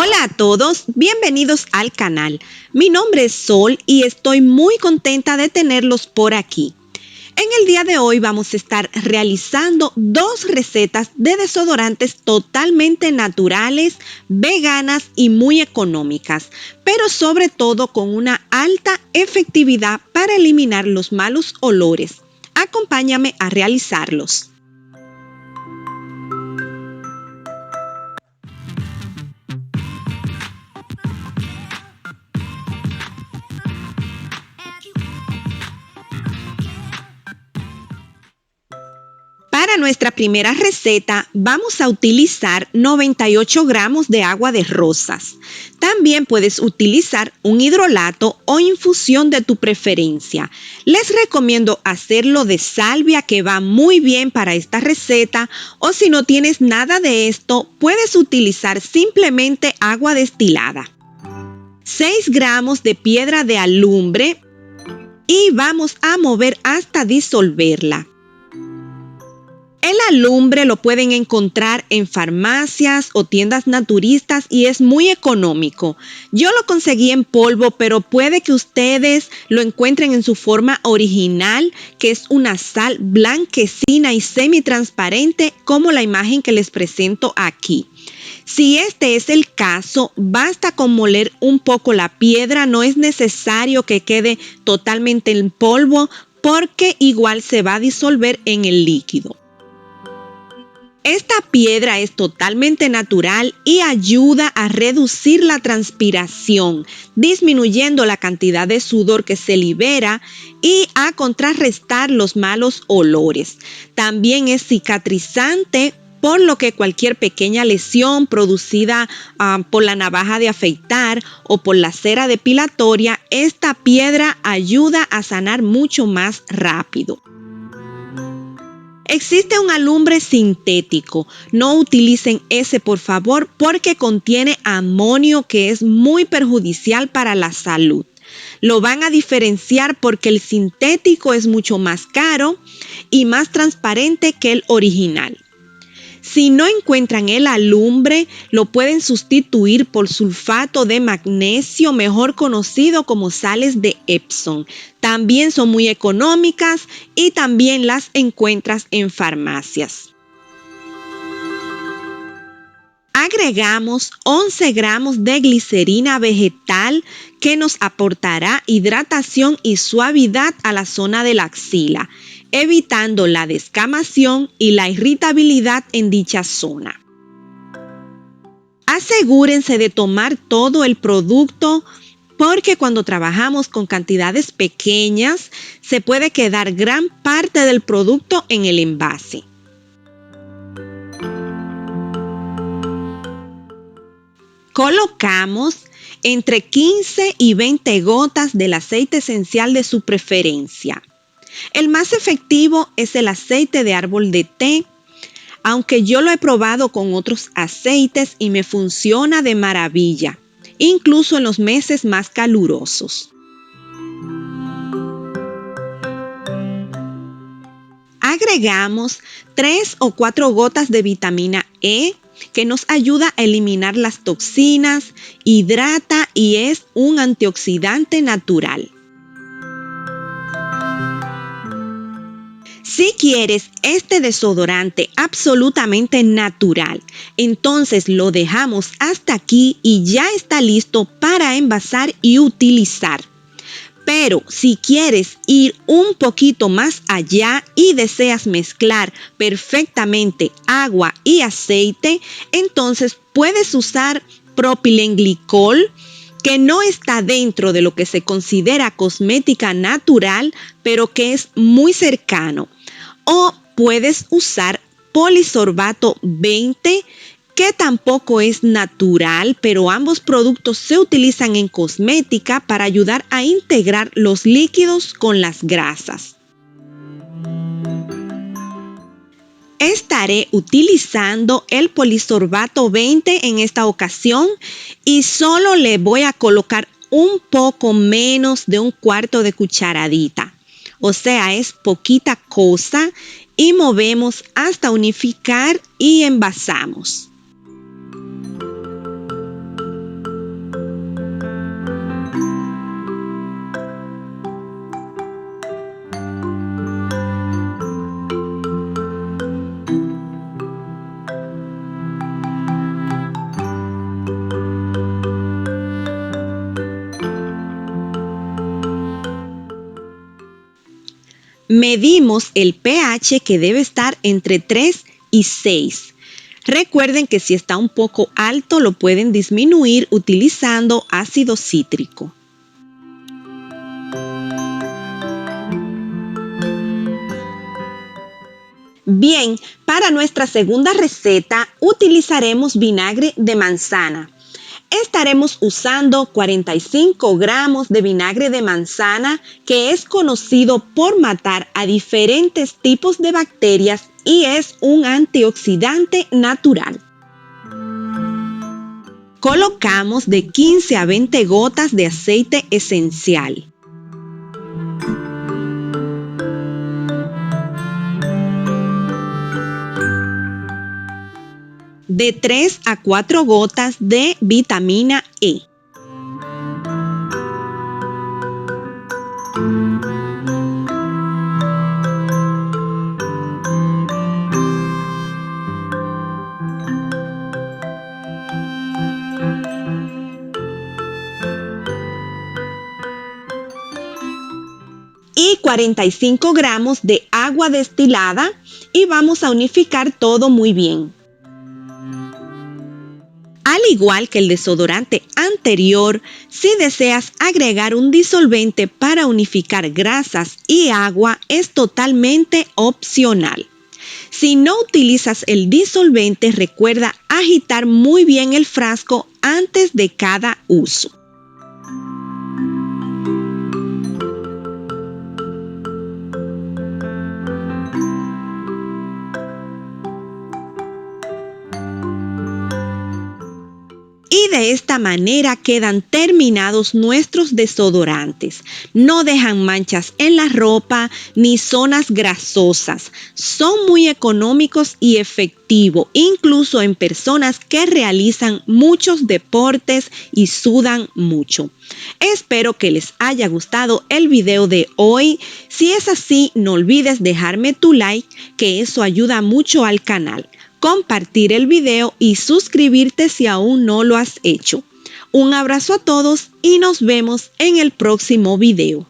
Hola a todos, bienvenidos al canal. Mi nombre es Sol y estoy muy contenta de tenerlos por aquí. En el día de hoy vamos a estar realizando 2 recetas de desodorantes totalmente naturales, veganas y muy económicas, pero sobre todo con una alta efectividad para eliminar los malos olores. Acompáñame a realizarlos. Para nuestra primera receta vamos a utilizar 98 gramos de agua de rosas. También puedes utilizar un hidrolato o infusión de tu preferencia. Les recomiendo hacerlo de salvia, que va muy bien para esta receta, o si no tienes nada de esto, puedes utilizar simplemente agua destilada. 6 gramos de piedra de alumbre y vamos a mover hasta disolverla. El alumbre lo pueden encontrar en farmacias o tiendas naturistas y es muy económico. Yo lo conseguí en polvo, pero puede que ustedes lo encuentren en su forma original, que es una sal blanquecina y semitransparente, como la imagen que les presento aquí. Si este es el caso, basta con moler un poco la piedra, no es necesario que quede totalmente en polvo, porque igual se va a disolver en el líquido. Esta piedra es totalmente natural y ayuda a reducir la transpiración, disminuyendo la cantidad de sudor que se libera y a contrarrestar los malos olores. También es cicatrizante, por lo que cualquier pequeña lesión producida por la navaja de afeitar o por la cera depilatoria, esta piedra ayuda a sanar mucho más rápido. Existe un alumbre sintético, no utilicen ese por favor, porque contiene amonio, que es muy perjudicial para la salud. Lo van a diferenciar porque el sintético es mucho más caro y más transparente que el original. Si no encuentran el alumbre, lo pueden sustituir por sulfato de magnesio, mejor conocido como sales de Epsom. También son muy económicas y también las encuentras en farmacias. Agregamos 11 gramos de glicerina vegetal, que nos aportará hidratación y suavidad a la zona de la axila, evitando la descamación y la irritabilidad en dicha zona. Asegúrense de tomar todo el producto, porque cuando trabajamos con cantidades pequeñas se puede quedar gran parte del producto en el envase. Colocamos entre 15 y 20 gotas del aceite esencial de su preferencia. El más efectivo es el aceite de árbol de té, aunque yo lo he probado con otros aceites y me funciona de maravilla, incluso en los meses más calurosos. Agregamos 3 o 4 gotas de vitamina E, que nos ayuda a eliminar las toxinas, hidrata y es un antioxidante natural. Si quieres este desodorante absolutamente natural, entonces lo dejamos hasta aquí y ya está listo para envasar y utilizar. Pero si quieres ir un poquito más allá y deseas mezclar perfectamente agua y aceite, entonces puedes usar propilenglicol, que no está dentro de lo que se considera cosmética natural, pero que es muy cercano. O puedes usar polisorbato 20, que tampoco es natural, pero ambos productos se utilizan en cosmética para ayudar a integrar los líquidos con las grasas. Estaré utilizando el polisorbato 20 en esta ocasión y solo le voy a colocar un poco menos de un cuarto de cucharadita. O sea, es poquita cosa, y movemos hasta unificar y envasamos. Medimos el pH que debe estar entre 3 y 6. Recuerden que si está un poco alto lo pueden disminuir utilizando ácido cítrico. Bien, para nuestra segunda receta utilizaremos vinagre de manzana. Estaremos usando 45 gramos de vinagre de manzana, que es conocido por matar a diferentes tipos de bacterias y es un antioxidante natural. Colocamos de 15 a 20 gotas de aceite esencial. De 3 a 4 gotas de vitamina E. Y 45 gramos de agua destilada y vamos a unificar todo muy bien. Al igual que el desodorante anterior, si deseas agregar un disolvente para unificar grasas y agua, es totalmente opcional. Si no utilizas el disolvente, recuerda agitar muy bien el frasco antes de cada uso. Y de esta manera quedan terminados nuestros desodorantes. No dejan manchas en la ropa ni zonas grasosas. Son muy económicos y efectivos, incluso en personas que realizan muchos deportes y sudan mucho. Espero que les haya gustado el video de hoy. Si es así, no olvides dejarme tu like, que eso ayuda mucho al canal. Compartir el video y suscribirte si aún no lo has hecho. Un abrazo a todos y nos vemos en el próximo video.